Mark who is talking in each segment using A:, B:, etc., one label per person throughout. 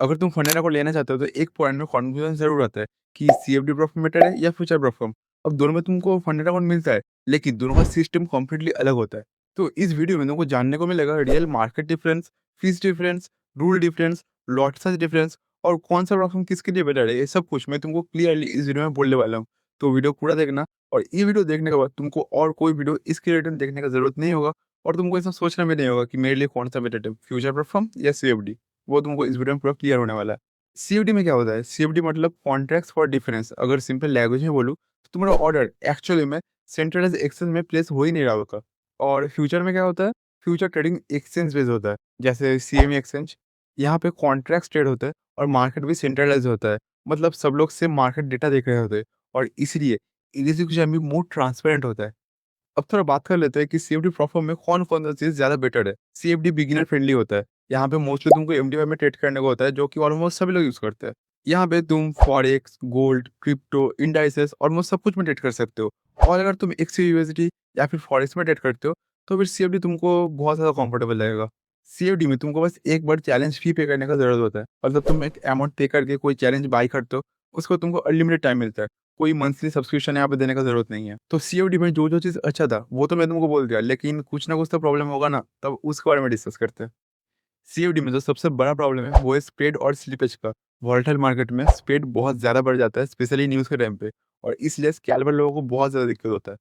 A: अगर तुम फंडाना को लेना चाहते हो तो एक पॉइंट में कॉन्फ्यूजन ज़रूर आता है कि सीएफडी परफॉर्म बेटर है या फ्यूचर परफॉर्म। अब दोनों में तुमको फंडाना अकाउंट मिलता है, लेकिन दोनों का सिस्टम कंप्लीटली अलग होता है। तो इस वीडियो में तुमको जानने को मिलेगा real market difference, fees difference, rule difference, lot size difference और कौन सा परफॉर्म किसके लिए बेटर है। ये सब कुछ मैं तुमको क्लियरली इस वीडियो में बोलने वाला हूँ। तो वीडियो पूरा देखना, और ये वीडियो देखने के बाद तुमको और कोई वीडियो इसके रिलेटेड देखने का जरूरत नहीं होगा, और तुमको ऐसा सोचना भी नहीं होगा कि मेरे लिए कौन सा बेटर है, फ्यूचर परफॉर्म या सीएफडी। वो तुमको इस वीडियो में पूरा क्लियर होने वाला है। सीएफडी में क्या होता है? सीएफडी मतलब कॉन्ट्रैक्ट्स फॉर डिफरेंस। अगर सिंपल लैंग्वेज में बोलूँ तो तुम्हारा ऑर्डर एक्चुअली में सेंट्रलाइज्ड एक्सचेंज में प्लेस हो ही नहीं रहा होगा। और फ्यूचर में क्या होता है? फ्यूचर ट्रेडिंग एक्सचेंज बेस्ड होता है, जैसे सीएमई एक्सचेंज। यहाँ पे कॉन्ट्रैक्ट्स ट्रेड होता है और मार्केट भी सेंट्रलाइज होता है। मतलब सब लोग सेम मार्केट डेटा देख रहे होते हैं, और इसलिए एग्जीक्यूशन भी मोर ट्रांसपेरेंट होता है। अब थोड़ा बात कर लेते हैं कि सीएफडी प्लेटफॉर्म में कौन-कौन सा चीज़ ज़्यादा बेटर है। सीएफडी बिगिनर फ्रेंडली होता है। यहाँ पे मोस्टली तुमको एमडीआई में ट्रेड करने को होता है, जो कि ऑलमोस्ट सभी लोग यूज़ करते हैं। यहाँ पे तुम forex, gold, crypto, indices almost सब कुछ में ट्रेड कर सकते हो। और अगर तुम एक्सयूएसडी या फिर फॉरेक्स में ट्रेड करते हो, तो फिर सीएफडी तुमको बहुत ज़्यादा कंफर्टेबल लगेगा। सीएफडी में तुमको बस एक बार चैलेंज फी पे करने का ज़रूरत होता है। मतलब तुम एक अमाउंट पे करके कोई चैलेंज बाय करते हो, उसको तुमको अनलिमिटेड टाइम मिलता है। कोई मंथली सब्सक्रिप्शन यहाँ पे देने का ज़रूरत नहीं है। तो सीओडी में जो-जो चीज़ अच्छा था, वो तो मैं तुमको बोल दिया, लेकिन कुछ ना कुछ तो प्रॉब्लम होगा ना, तब उसके बारे में डिस्कस करते हैं। सीओडी में जो सबसे बड़ा प्रॉब्लम है, वो है स्प्रेड और स्लिपेज का। वोलेटाइल मार्केट में स्प्रेड बहुत ज़्यादा बढ़ जाता है, स्पेशली न्यूज़ के टाइम पे, और इसलिए स्कैल्पर लोगों को बहुत ज़्यादा दिक्कत होता है।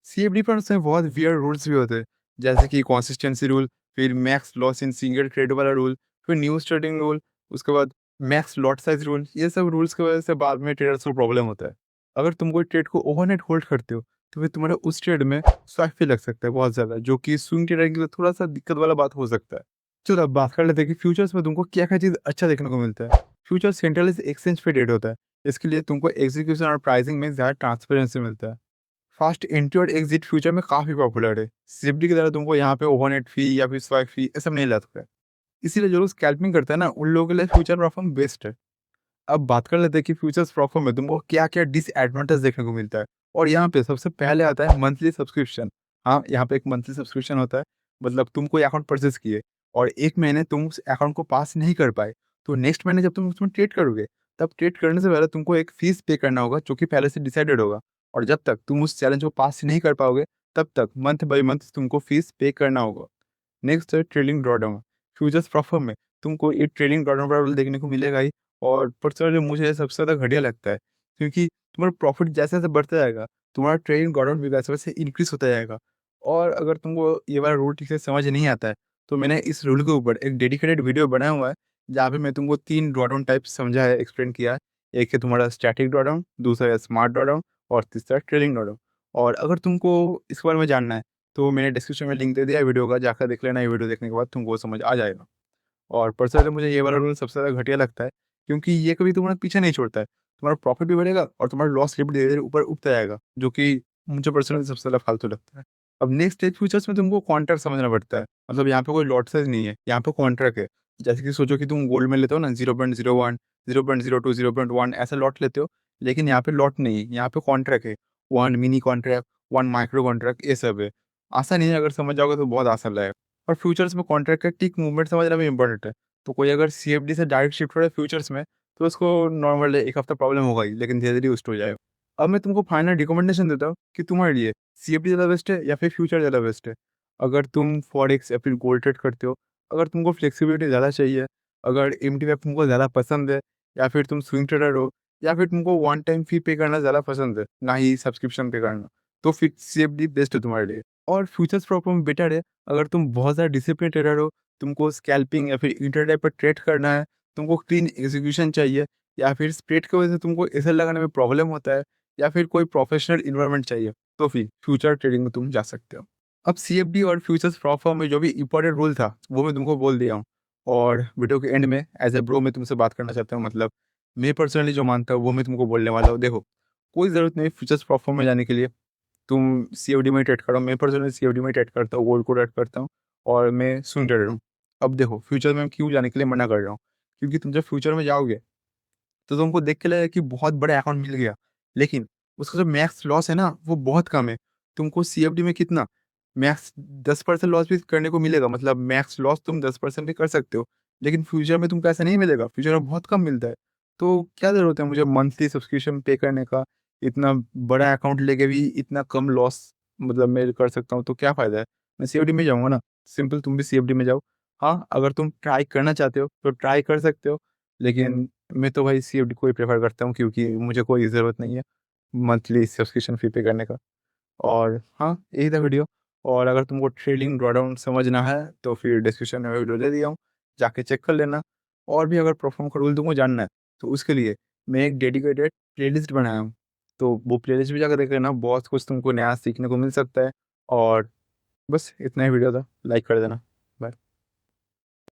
A: सीएफडी फंड्स में बहुत वियर्ड रूल्स भी होते हैं, जैसे कि कंसिस्टेंसी रूल, फिर max loss in single trade वाला रूल, फिर न्यूज़ ट्रेडिंग रूल, उसके बाद मैक्स लॉट साइज रूल। ये सब रूल्स की वजह से बाद में ट्रेडर्स को प्रॉब्लम होता है। अगर तुम कोई ट्रेड को ओवरनाइट होल्ड करते हो, तो फिर तुम्हारा उस ट्रेड में स्वैप फी लग सकता है बहुत ज़्यादा, जो कि स्विंग ट्रेडर के लिए थोड़ा सा दिक्कत वाला बात हो सकता है। चलो अब बात कर लेते हैं कि फ्यूचर्स में तुमको क्या-क्या चीज़ अच्छा देखने को मिलता है। फ्यूचर सेंट्रलाइज्ड एक्सचेंज पे ट्रेड होता है। इसके लिए तुमको एग्जीक्यूशन और प्राइसिंग में ज़्यादा ट्रांसपेरेंसी मिलता है। फास्ट एंट्री और एग्जिट फ्यूचर में काफ़ी पॉपुलर है। सेफ्टी की तरह तुमको यहाँ पे ओवरनेट फी या फिर स्वाइप फी ये सब नहीं लगता है। इसीलिए जो लोग स्कैल्पिंग करते हैं ना, उन लोगों के लिए फ्यूचर प्लेटफॉर्म बेस्ट है। अब बात कर लेते हैं कि फ्यूचर्स प्लेटफॉर्म में तुमको क्या-क्या डिसएडवांटेज देखने को मिलता है। और यहाँ पे सबसे पहले आता है मंथली सब्सक्रिप्शन। हाँ, यहाँ पे एक मंथली सब्सक्रिप्शन होता है। मतलब तुम कोई अकाउंट परचेज़ किए और 1 महीने तुम उस अकाउंट को पास नहीं कर पाए, तो नेक्स्ट महीने जब तुम उसमें ट्रेड करोगे, तब ट्रेड करने से पहले तुमको एक फीस पे करना होगा, जो कि पहले से डिसाइडेड होगा। और जब तक तुम उस चैलेंज को पास नहीं कर पाओगे, तब तक मंथ बाय मंथ तुमको फीस पे करना होगा। नेक्स्ट है ट्रेलिंग ड्रॉडाउन। फ्यूचर्स प्लेटफॉर्म में तुमको एक ट्रेलिंग ड्रॉडाउन वाला देखने को मिलेगा ही, और पर्सनली मुझे सबसे ज़्यादा घटिया लगता है, क्योंकि तुम्हारा प्रॉफिट जैसे-जैसे बढ़ता जाएगा, तुम्हारा ट्रेडिंग ड्रॉडाउन भी वैसे-वैसे इंक्रीज़ होता जाएगा। और अगर तुमको ये वाला रूल ठीक से समझ नहीं आता है, तो मैंने इस रूल के ऊपर एक डेडिकेटेड वीडियो बनाया हुआ है, जहाँ पे मैं तुमको 3 ड्रॉडाउन टाइप्स समझा है, एक्सप्लेन किया है। एक है तुम्हारा स्टैटिक ड्रॉडाउन, दूसरा है स्मार्ट ड्रॉडाउन, और तीसरा ट्रेलिंग ड्रॉडाउन। और अगर तुमको इसके बारे में जानना है, तो मैंने डिस्क्रिप्शन में लिंक दे दिया है वीडियो का, जाकर देख लेना। ये वीडियो देखने के बाद तुमको समझ आ जाएगा। और पर्सनली मुझे ये वाला रूल सबसे ज़्यादा घटिया लगता है, क्योंकि ये कभी तुम्हारा पीछे नहीं छोड़ता है। तुम्हारा प्रॉफ़िट भी बढ़ेगा और तुम्हारा लॉस भी धीरे-धीरे ऊपर उठता जाएगा, जो कि मुझे पर्सनली सबसे ज़्यादा फालतू लगता है। अब नेक्स्ट स्टेज फ्यूचर्स में तुमको कॉन्ट्रैक्ट समझना पड़ता है। मतलब यहाँ पे कोई लॉट साइज़ नहीं है, यहाँ पे कॉन्ट्रैक्ट है। जैसे कि सोचो कि तुम गोल्ड में लेते हो ना, 0.01, 0.02, 0.1 ऐसा लॉट लेते हो, लेकिन यहाँ पे लॉट नहीं है, यहाँ पे कॉन्ट्रैक्ट है। 1 मिनी कॉन्ट्रैक्ट, 1 माइक्रो कॉन्ट्रैक्ट, ये सब है। आसान नहीं है, अगर समझ जाओगे तो बहुत आसान लगेगा। और फ्यूचर्स में कॉन्ट्रैक्ट का टिक मूवमेंट समझना भी इम्पोर्टेंट है। तो कोई अगर सीएफडी से डायरेक्ट शिफ्ट हो रहा है फ्यूचर्स में, तो उसको नॉर्मल 1 हफ्ता प्रॉब्लम होगा ही, लेकिन धीरे-धीरे बूस्ट हो जाएगा। अब मैं तुमको फाइनल रिकमेंडेशन देता हूँ कि तुम्हारे लिए सीएफडी ज़्यादा बेस्ट है या फिर फ्यूचर ज़्यादा बेस्ट है। अगर तुम फॉरेक्स या फिर गोल्ड ट्रेड करते हो, अगर तुमको फ्लेक्सिबिलिटी ज़्यादा चाहिए, अगर एमटीएफ तुमको ज़्यादा पसंद है, या फिर तुम स्विंग ट्रेडर हो, या फिर तुमको वन टाइम फी पे करना ज़्यादा पसंद है, ना ही सब्सक्रिप्शन पे करना, तो फिर सीएफडी बेस्ट है तुम्हारे लिए। और फ्यूचर्स प्रॉब्लम बेटर है अगर तुम बहुत ज़्यादा डिसिप्लिन ट्रेडर हो, तुमको स्कैल्पिंग या फिर इंट्राडे पर ट्रेड करना है, तुमको क्लीन एग्जीक्यूशन चाहिए, या फिर स्प्रेड की वजह से तुमको एसएल लगाने में प्रॉब्लम होता है, या फिर कोई प्रोफेशनल इन्वायरमेंट चाहिए, तो फिर फ्यूचर ट्रेडिंग में तुम जा सकते हो। अब सीएफडी और फ्यूचर्स प्रॉप फर्म में जो भी इंपॉर्टेंट रूल था, वो मैं तुमको बोल दिया हूँ। और वीडियो के एंड में एज ए ब्रो मैं तुमसे बात करना चाहता हूँ। मतलब मैं पर्सनली जो मानता हूँ वो मैं तुमको बोलने वाला हूँ। देखो, कोई ज़रूरत नहीं फ्यूचर्स प्रॉप फर्म में जाने के लिए। तुम सीओडी में ट्रेड करो, मैं पर्सनली सीओडी में ट्रेड करता हूँ, गोल्ड को ट्रेड करता हूँ, और मैं स्विंग ट्रेडर हूँ। अब देखो, फ्यूचर में क्यों जाने के लिए मना कर रहा हूँ, क्योंकि तुम जब फ्यूचर में जाओगे, तो तुमको देख के लगेगा कि बहुत बड़ा अकाउंट मिल गया, लेकिन उसका जो मैक्स लॉस है ना, वो बहुत कम है। तुमको सीएफडी में कितना मैक्स 10% लॉस भी करने को मिलेगा, मतलब मैक्स लॉस तुम 10% भी कर सकते हो, लेकिन फ्यूचर में तुमको ऐसा नहीं मिलेगा, फ्यूचर में बहुत कम मिलता है। तो क्या ज़रूरत है मुझे मंथली सब्सक्रिप्शन पे करने का? इतना बड़ा अकाउंट लेके भी इतना कम लॉस मतलब मैं कर सकता हूँ, तो क्या फ़ायदा है? मैं सीएफडी में जाऊँगा ना, सिंपल तुम भी सीएफडी में जाओ। हाँ, अगर तुम ट्राई करना चाहते हो, तो ट्राई कर सकते हो, लेकिन मैं तो भाई सीएफडी को ही प्रेफ़र करता हूँ क्योंकि मुझे कोई ज़रूरत नहीं है मंथली सब्सक्रिप्शन फ़ी पे करने का। और हाँ, यही था वीडियो। और अगर तुमको ट्रेडिंग ड्रॉडाउन समझना है, तो फिर डिस्क्रिप्शन में वीडियो दे दिया हूँ, जाके चेक कर लेना। और भी अगर परफ़ॉर्म का रूल तुमको जानना है, तो उसके लिए मैं एक डेडिकेटेड प्लेलिस्ट बनाया हूँ। तो वो प्लेलिस्ट भी जाकर देख लेना, बहुत कुछ तुमको नया सीखने को मिल सकता है। और बस इतना ही वीडियो था, लाइक कर देना।